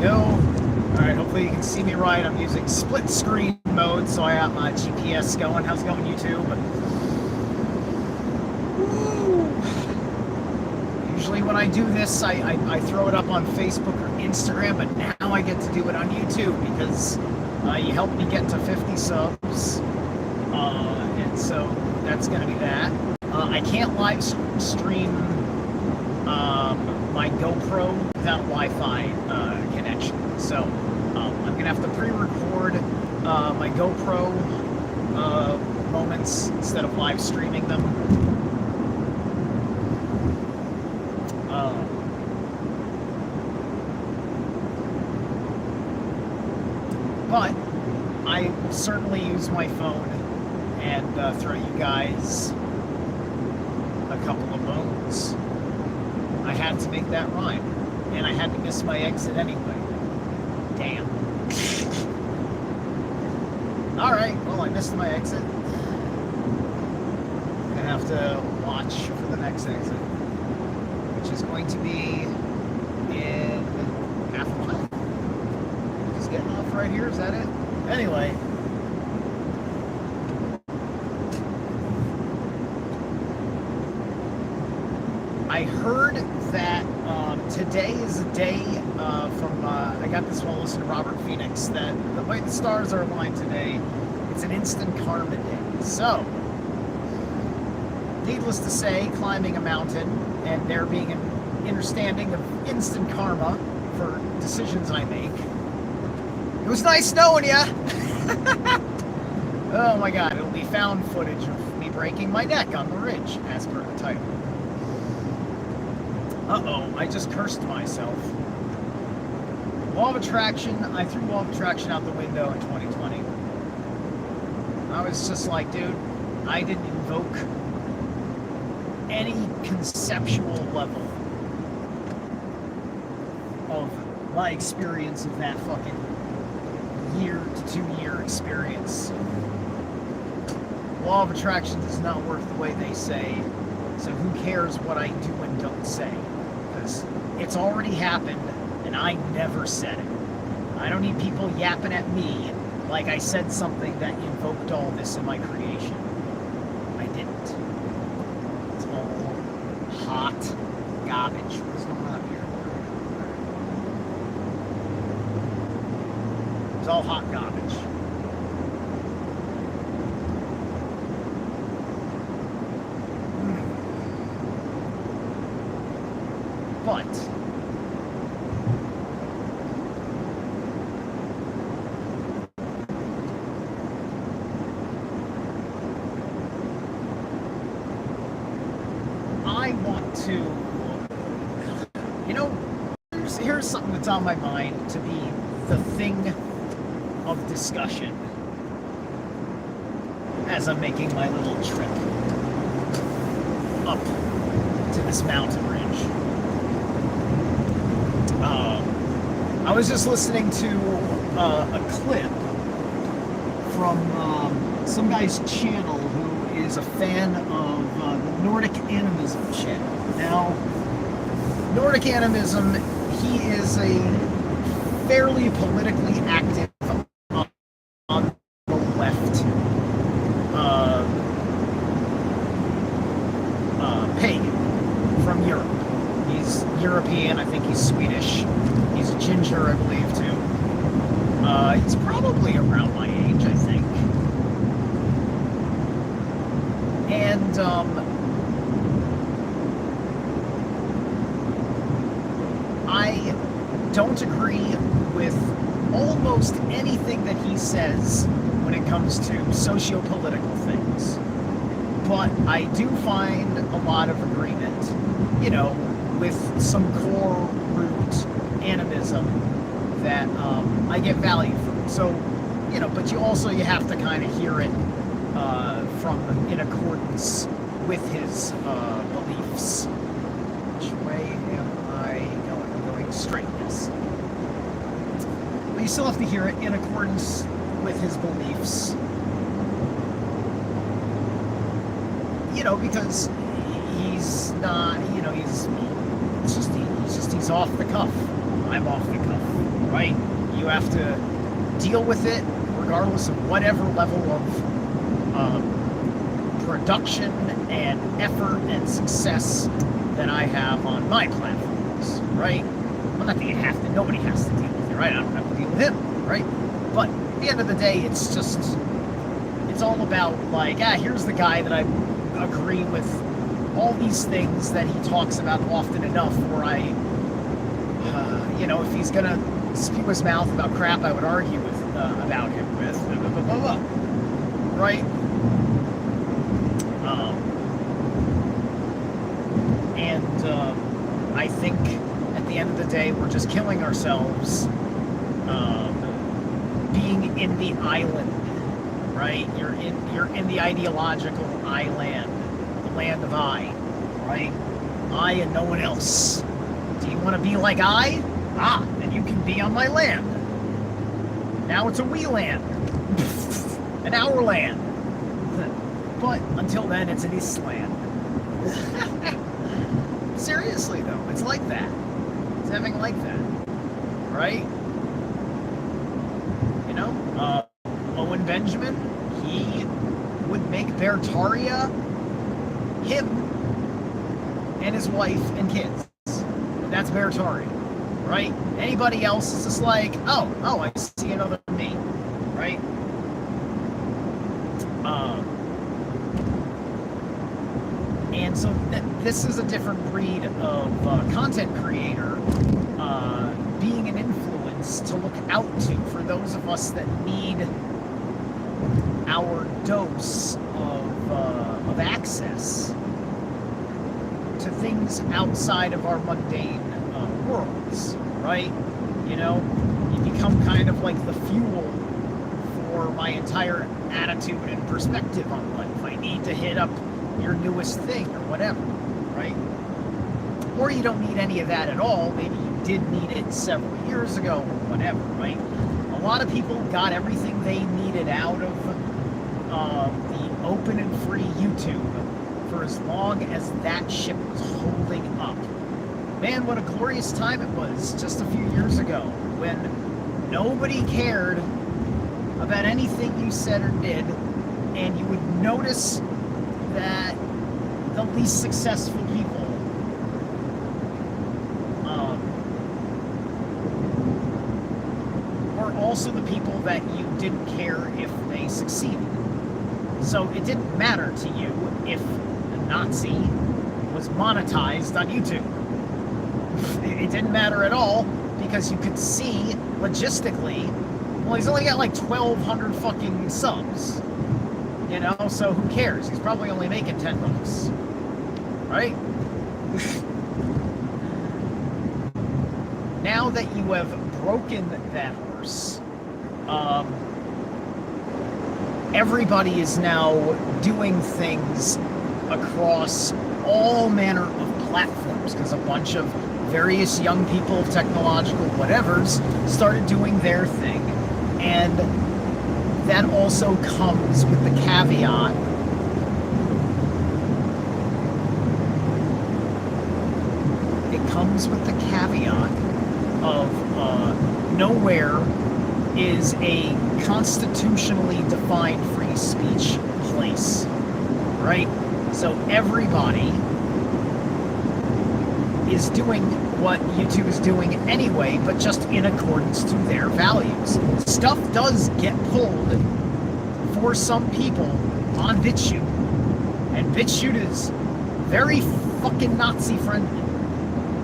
go. Alright, hopefully you can see me right. I'm using split screen mode, so I got my GPS going. How's it going, YouTube? Woo. Usually when I do this, I throw it up on Facebook or Instagram, but now I get to do it on YouTube because you helped me get to 50 subs. And so that's going to be that. I can't live stream my GoPro without a Wi-Fi connection. So I'm going to have to pre-record my GoPro moments instead of live streaming them. But I certainly use my phone and throw you guys a couple of bones. I had to make that rhyme, and I had to miss my exit anyway. Damn. Alright, well, I missed my exit. I'm gonna have to watch for the next exit, which is going to be in half a mile. Just getting off right here, is that it? Anyway. I heard that today is a day from, I got this while listening to Robert Phoenix, that the way the stars are aligned today, it's an instant karma day. So, needless to say, climbing a mountain and there being an understanding of instant karma for decisions I make. It was nice knowing ya! Oh my god, it'll be found footage of me breaking my neck on the ridge, as per the title. Uh-oh, I just cursed myself. Law of Attraction, I threw Law of Attraction out the window in 2020. I was just like, dude, I didn't invoke any conceptual level of my experience of that fucking year to 2-year experience. Law of Attraction does not work the way they say, so who cares what I do and don't say? Because it's already happened, and I never said it. I don't need people yapping at me like I said something that invoked all this in my creation. I didn't. It's all hot garbage. What's going on here? It's all hot garbage. But I want to, here's something that's on my mind to be the thing of discussion as I'm making my little trip up to this mountain ridge. I was just listening to a clip from some guy's channel who is a fan of the Nordic Animism channel. Now, Nordic Animism, he is a fairly politically active on the left pagan from Europe. He's European, I think he's Swedish. He's a ginger, I believe, too. He's probably around my age, I think. And, I don't agree with almost anything that he says when it comes to socio-political things. But I do find a lot of agreement, with some core root animism that I get value from. So, but you have to kind of hear it from in accordance with his beliefs. Which way am I going? I'm going straight, yes. But you still have to hear it in accordance with his beliefs. Because he's not, he's off the cuff. I'm off the cuff. right? You have to deal with it regardless of whatever level of production and effort and success that I have on my platforms, right? Well, not that you have to, nobody has to deal with it, right? I don't have to deal with him, right? But at the end of the day, it's all about, like, here's the guy that I agree with all these things that he talks about often enough where I, if he's gonna spew his mouth about crap I would argue with, about him with, blah, blah, blah, blah, right? I think at the end of the day, we're just killing ourselves being in the island, right? You're in the ideological island, the land of I, right? I and no one else. Do you want to be like I? Then you can be on my land. Now it's a we land, an our land. But until then, it's an Eastland. Seriously though, it's like that. It's having like that, right? Owen Benjamin, he would make Bertaria him and his wife and kids. That's Bertaria, right? Anybody else is just like, oh, I see another me, right? And so this is a different breed of content creator being an influence to look out to for those of us that need our dose of access to things outside of our mundane worlds, right? You become kind of like the fuel for my entire attitude and perspective on life. I need to hit up your newest thing or whatever, right? Or you don't need any of that at all. Maybe you did need it several years ago or whatever, right? A lot of people got everything they needed out of the open and free YouTube for as long as that ship was holding up. Man, what a glorious time it was just a few years ago when nobody cared about anything you said or did, and you would notice that the least successful people were also the people that you didn't care if they succeeded. So it didn't matter to you if a Nazi was monetized on YouTube. It didn't matter at all because you could see logistically, well, he's only got like 1,200 fucking subs. So who cares? He's probably only making $10, right? Now that you have broken that horse, everybody is now doing things across all manner of platforms because a bunch of various young people of technological whatevers started doing their thing. And that also comes with the caveat of nowhere is a constitutionally defined free speech place, right? So everybody is doing what YouTube is doing anyway, but just in accordance to their values. Stuff does get pulled for some people on BitChute, and BitChute is very fucking Nazi friendly.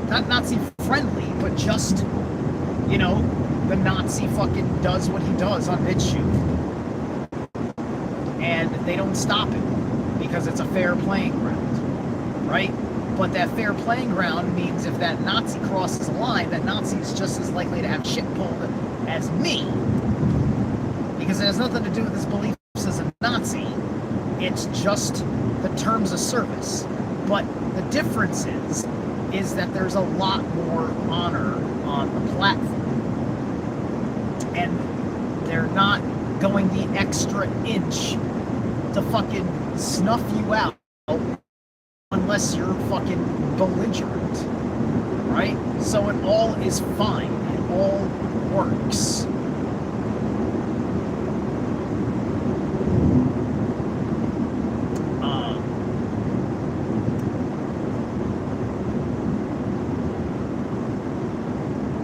Not Nazi friendly, but just, the Nazi fucking does what he does on BitChute. And they don't stop it because it's a fair playing ground, right? But that fair playing ground means if that Nazi crosses a line, that Nazi is just as likely to have shit pulled as me. Because it has nothing to do with his beliefs as a Nazi. It's just the terms of service. But the difference is that there's a lot more honor on the platform. And they're not going the extra inch to fucking snuff you out unless you're fucking belligerent, right? So it all is fine. It all works.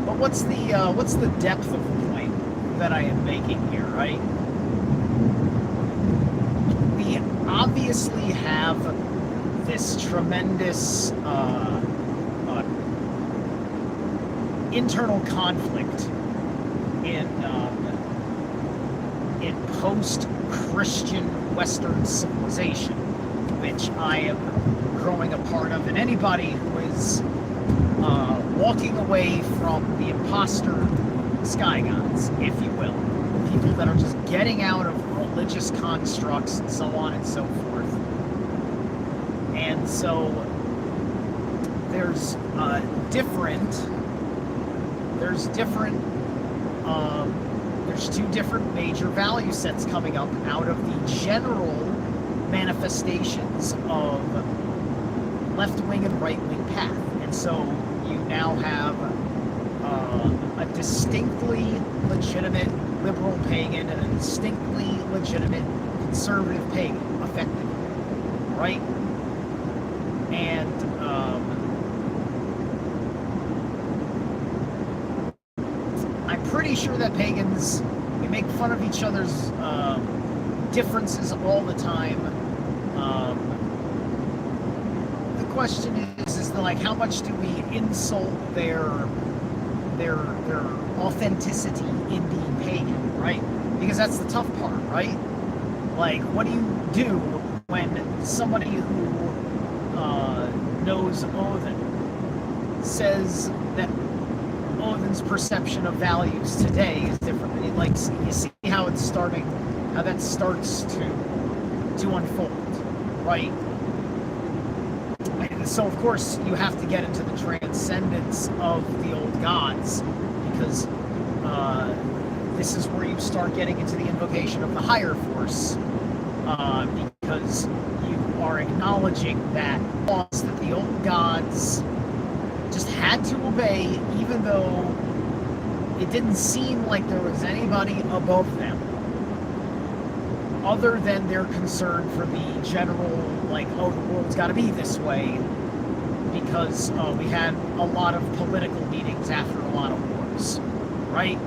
But what's the depth of the point that I am making here, right? We obviously have this tremendous internal conflict in post-Christian Western civilization, which I am growing a part of, and anybody who is walking away from the imposter sky gods, if you will, people that are just getting out of religious constructs and so on and so forth. And so there's two different major value sets coming up out of the general manifestations of left-wing and right-wing path. And so you now have a distinctly legitimate liberal pagan and a distinctly legitimate conservative pagan, effectively, right? And I'm pretty sure that pagans, we make fun of each other's differences all the time. The question is like, how much do we insult their authenticity in being pagan, right? Because that's the tough part, right? Like, what do you do when somebody who knows Odin says that Odin's perception of values today is different? Like, you see how it's starting, how that starts to unfold, right? And so, of course, you have to get into the transcendence of the old gods, because this is where you start getting into the invocation of the higher force, because you are acknowledging that laws that the old gods just had to obey, even though it didn't seem like there was anybody above them, other than their concern for the general, like, oh, the world's got to be this way, because we had a lot of political meetings after a lot of wars, right?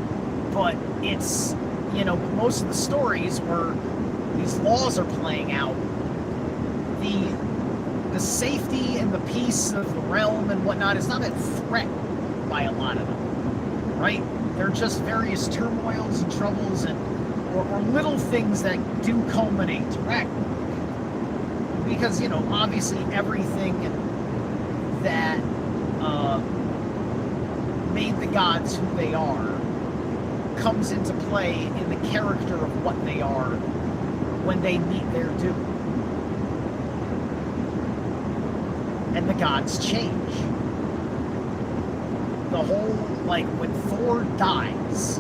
But it's, most of the stories where these laws are playing out, the safety and the peace of the realm and whatnot is not a threat by a lot of them, right? They're just various turmoils and troubles and or little things that do culminate to Ragnarok. Because, obviously everything that made the gods who they are comes into play in the character of what they are when they meet their doom. And the gods change. The whole, like, when Thor dies,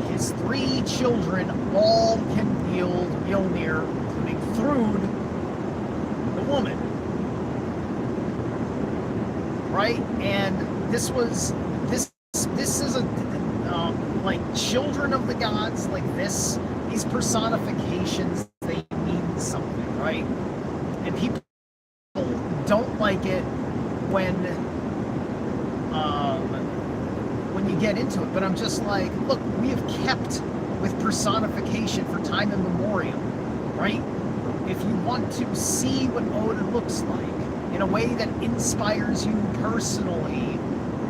his 3 children all can wield Mjolnir, including Thrud, the woman. Right? And this is a, like, children of the gods, like these personifications, they mean something, right? And people don't like it when you get into it, but I'm just like, look, we have kept with personification for time immemorial, right? If you want to see what Odin looks like in a way that inspires you personally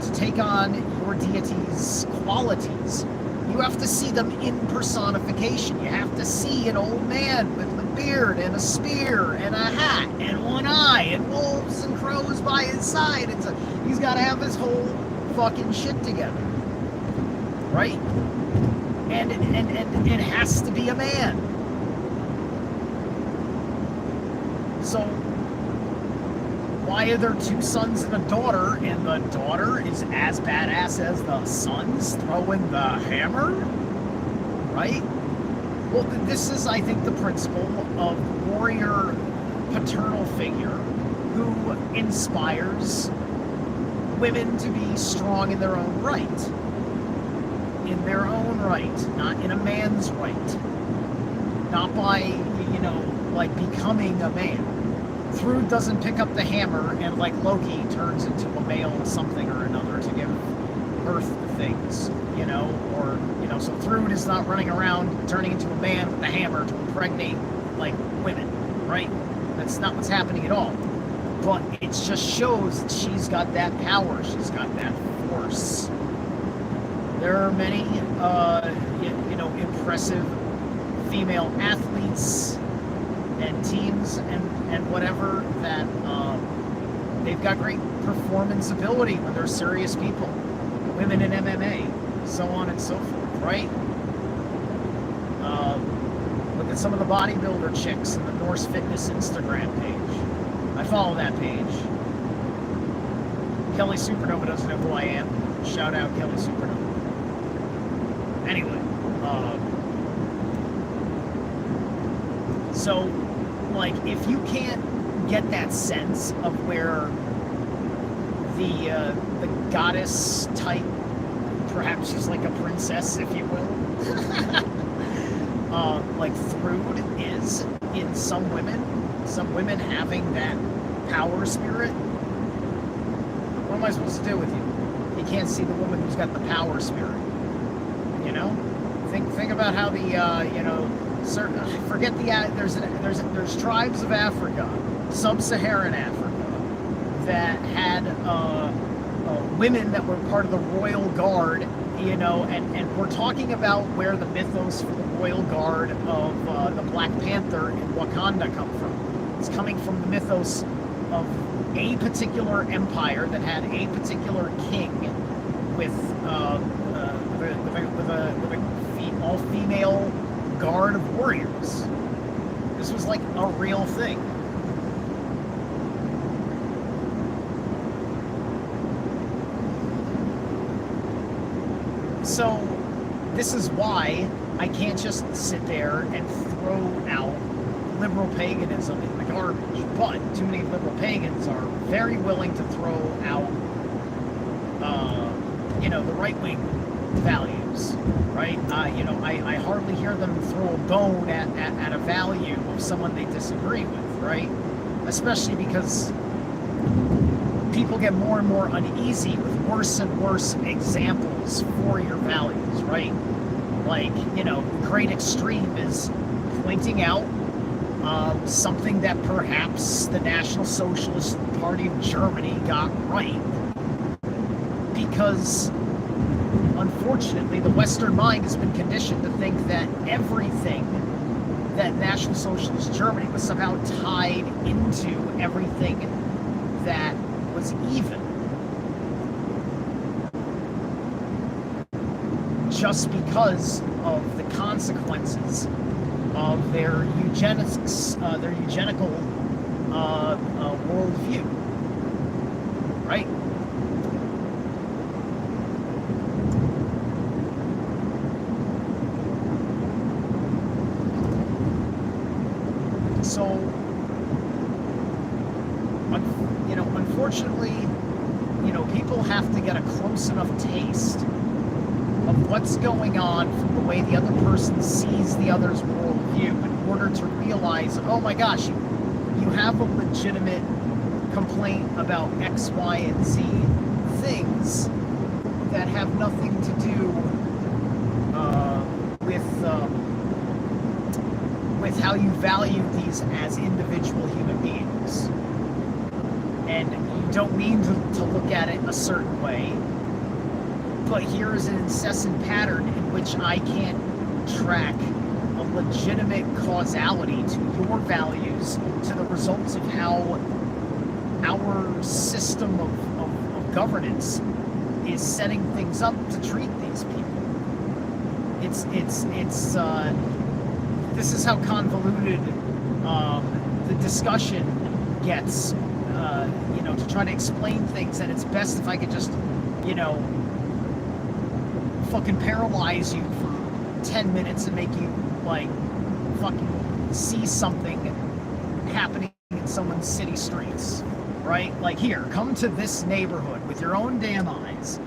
to take on your deity's qualities, you have to see them in personification. You have to see an old man with a beard and a spear and a hat and one eye and wolves and crows by his side. He's got to have his whole fucking shit together, right? And it has to be a man. So why are there 2 sons and a daughter, and the daughter is as badass as the sons throwing the hammer, right? Well, this is, I think, the principle of warrior paternal figure who inspires women to be strong in their own right. in their own right, not in a man's right, not by, like becoming a man. Thrud doesn't pick up the hammer and, like Loki, turns into a male something or another to give birth to things, so Thrud is not running around turning into a man with a hammer to impregnate, like, women, right? That's not what's happening at all. But it just shows that she's got that power, she's got that force. There are many, impressive female athletes and teams and whatever that they've got great performance ability when they're serious people. Women in MMA, so on and so forth, right? Look at some of the bodybuilder chicks in the Norse Fitness Instagram page. I follow that page. Kelly Supernova doesn't know who I am. Shout out Kelly Supernova. Anyway, so, like, if you can't get that sense of where the goddess type, perhaps she's like a princess, if you will, like Thrud is in some women having that power spirit. What am I supposed to do with you? You can't see the woman who's got the power spirit. Think about how the there's tribes of Africa, sub-Saharan Africa, that had women that were part of the royal guard, and we're talking about where the mythos for the royal guard of the Black Panther in Wakanda come from. It's coming from the mythos of a particular empire that had a particular king with a all-female guard of warriors. This was like a real thing. So this is why I can't just sit there and throw out liberal paganism in the garbage. But too many liberal pagans are very willing to throw out, the right-wing values, right? I hardly hear them throw a bone at a value of someone they disagree with, right? Especially because people get more and more uneasy with worse and worse examples for your values, right? Like, the great extreme is pointing out something that perhaps the National Socialist Party of Germany got right. Because, unfortunately, the Western mind has been conditioned to think that everything that National Socialist Germany was somehow tied into everything that was even. Just because of the consequences of their eugenical worldview, right? So, unfortunately, people have to get a close enough taste of what's going on from the way the other person sees the other's worldview in order to realize, oh my gosh, you have a legitimate complaint about X, Y, and Z things that have nothing to do with how you value these as individual human beings. And you don't mean to look at it a certain way, but here is an incessant pattern in which I can't track a legitimate causality to your values, to the results of how our system of governance is setting things up to treat these people. This is how convoluted the discussion gets, to try to explain things, and it's best if I could just, fucking paralyze you for 10 minutes and make you, like, fucking see something happening in someone's city streets, right? Like, here, come to this neighborhood with your own damn eyes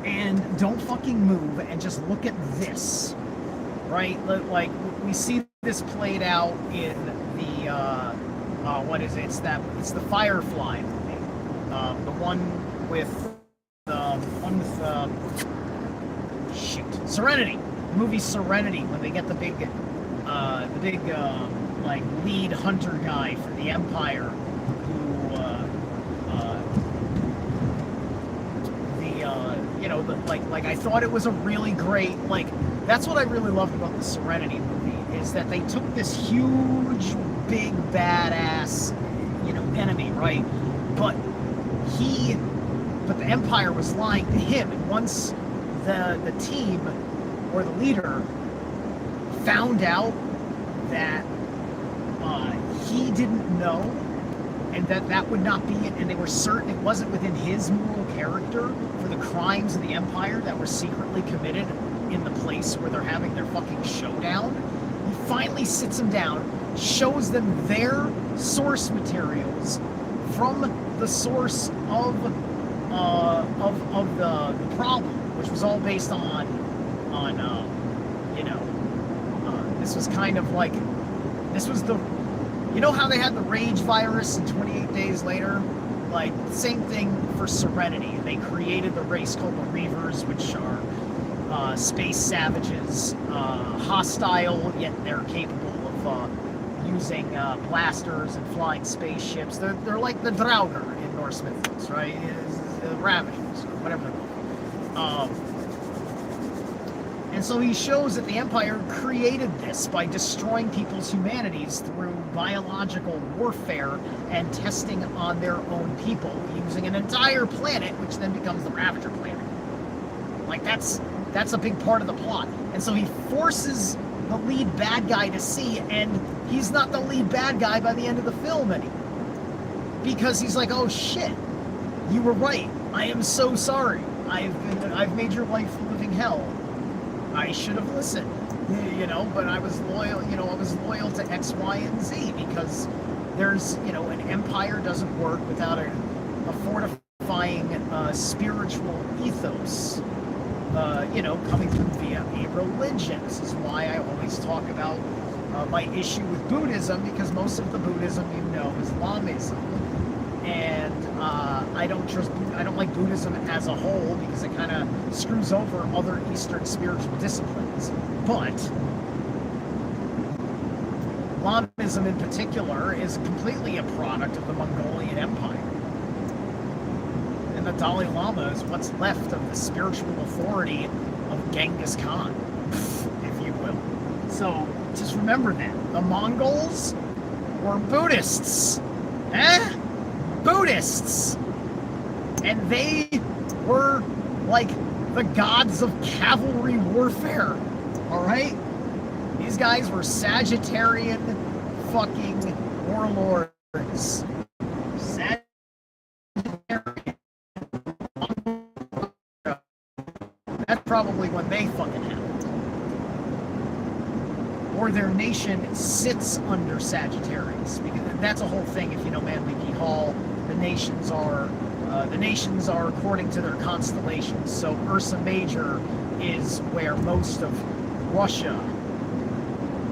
And don't fucking move and just look at this, right? Like, we see this played out in the, what is it? It's the Firefly movie. The one with, Serenity. The movie Serenity, when they get the big, like, lead hunter guy for the Empire, who, like I thought it was a really great, like, that's what I really loved about the Serenity movie, is that they took this huge, big, badass, enemy, right? But the Empire was lying to him, and once the team, or the leader, found out that he didn't know, and that would not be it, and they were certain it wasn't within his moral character for the crimes of the Empire that were secretly committed in the place where they're having their fucking showdown. He finally sits them down, shows them their source materials from the source of the problem, which was all based on this was kind of like, this was the, how they had the rage virus and 28 days later? Like, same thing for Serenity. They created the race called the Reavers, which are space savages, hostile, yet they're capable of using blasters and flying spaceships. They're like the Draugr in Norse mythos, right? The Ravagers, or whatever they're called. And so he shows that the Empire created this by destroying people's humanities through biological warfare and testing on their own people, using an entire planet, which then becomes the Ravager planet. Like, that's a big part of the plot. And so he forces the lead bad guy to see, and he's not the lead bad guy by the end of the film anymore. Because he's like, oh shit, you were right. I am so sorry. I've made your life a living hell. I should have listened, but I was loyal, I was loyal to X, Y, and Z, because there's, an empire doesn't work without a fortifying spiritual ethos, coming through via a religion. This is why I always talk about my issue with Buddhism, because most of the Buddhism, is Lamism. And I don't like Buddhism as a whole, because it kind of screws over other Eastern spiritual disciplines. But Lamism in particular is completely a product of the Mongolian Empire. And the Dalai Lama is what's left of the spiritual authority of Genghis Khan, if you will. So just remember that. The Mongols were Buddhists. Buddhists, and they were like the gods of cavalry warfare. All right, these guys were Sagittarian fucking warlords. Sagittarian. That's probably when they fucking happened. Or their nation sits under Sagittarius, because that's a whole thing. If you know Manly P. Hall, the nations are according to their constellations. So Ursa Major is where most of Russia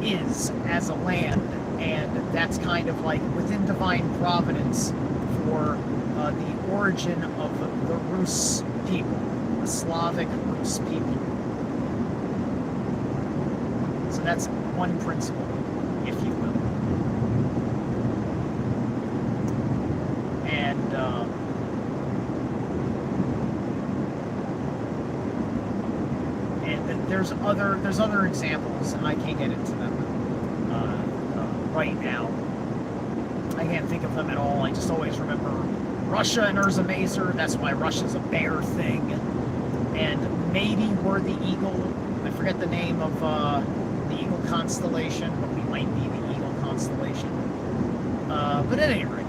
is as a land, and that's kind of like within divine providence for the origin of the Rus people, the Slavic Rus people. So that's one principle, if you will. And there's other examples, and I can't get into them right now. I can't think of them at all. I just always remember Russia and Ursa Major. That's why Russia's a bear thing. And maybe we're the eagle. I forget the name of the eagle constellation, but we might be the eagle constellation. But at any rate.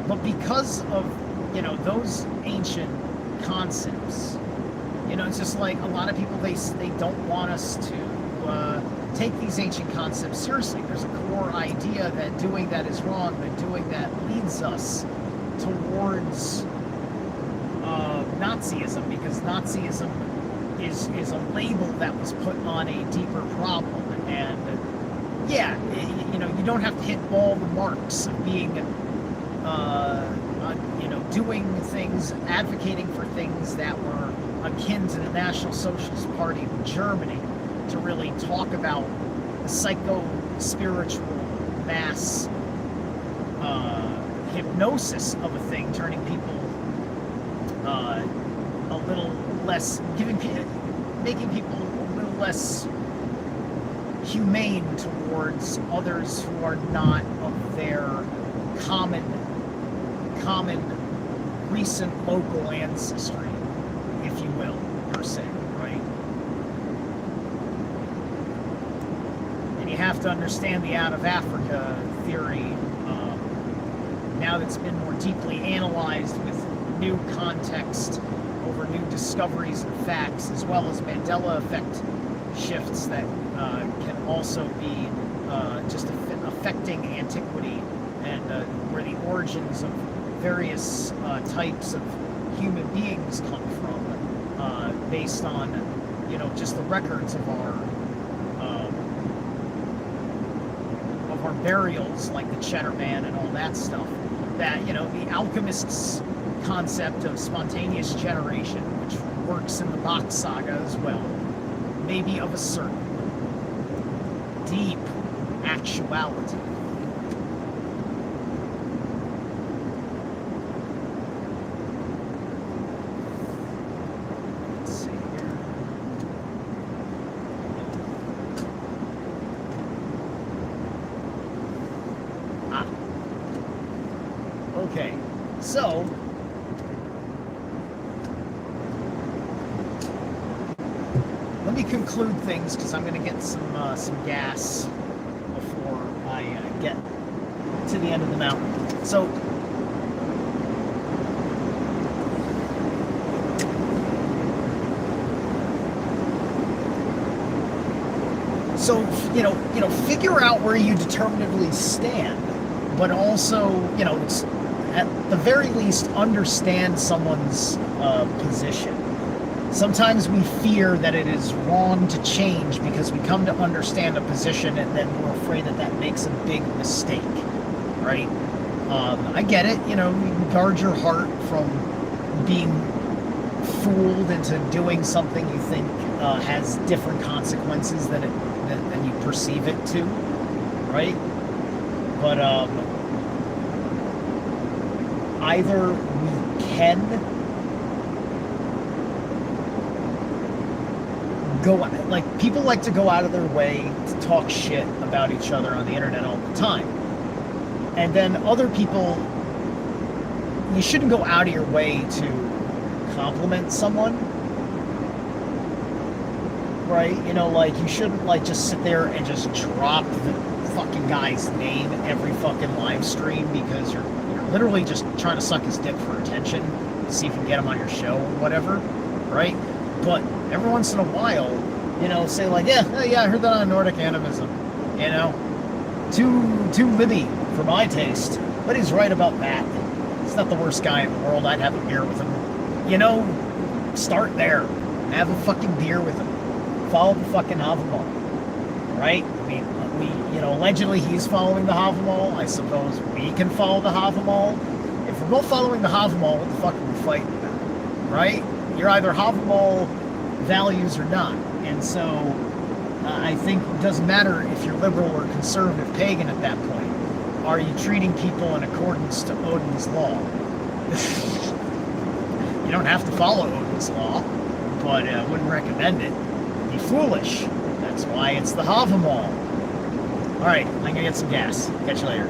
But because of, those ancient concepts, You know, it's just like a lot of people, they don't want us to take these ancient concepts seriously. There's a core idea that doing that is wrong, but doing that leads us towards Nazism, because Nazism is a label that was put on a deeper problem. And yeah, you know, you don't have to hit all the marks of being, you know, doing things, advocating for things that were akin to the National Socialist Party of Germany to really talk about the psycho-spiritual mass hypnosis of a thing, turning people a little less, making people a little less humane towards others who are not of their common recent local ancestry, if you will, per se, right? And you have to understand the out of Africa theory, now that's been more deeply analyzed with new context over new discoveries and facts, as well as Mandela effect shifts that can also be just affecting antiquity, and where the origins of various types of human beings come from, based on, you know, just the records of our burials, like the Cheddar Man and all that stuff. That, you know, the alchemists' concept of spontaneous generation, which works in the Bach saga as well, maybe of a certain deep actuality. Let's see here. Okay, so let me conclude things, because I'm going to get some gas before I get to the end of the mountain. So you know, figure out where you determinatively stand, but also, you know, it's, at the very least, understand someone's position. Sometimes we fear that it is wrong to change because we come to understand a position and then we're afraid that that makes a big mistake, right? I get it, you know, you guard your heart from being fooled into doing something you think has different consequences than you perceive it to, right? But either we can go, like, people like to go out of their way to talk shit about each other on the internet all the time. And then other people, you shouldn't go out of your way to compliment someone, right? You know, like, you shouldn't, like, just sit there and just drop the fucking guy's name every fucking live stream because you're literally just trying to suck his dick for attention, see if you can get him on your show or whatever, right? But every once in a while, you know, say like, yeah, I heard that on Nordic Animism, you know, too libby for my taste, but he's right about that. He's not the worst guy in the world. I'd have a beer with him. You know, start there. Have a fucking beer with him. Follow the fucking Havamal, right? I mean, you know, allegedly he's following the Havamal. I suppose we can follow the Havamal. If we're both following the Havamal, what the fuck are we fighting about, right? You're either Havamal values or not. And so I think it doesn't matter if you're liberal or conservative pagan at that point. Are you treating people in accordance to Odin's law? You don't have to follow Odin's law, but I wouldn't recommend it. Be foolish. That's why it's the Havamal. Alright, I'm gonna get some gas. Catch you later.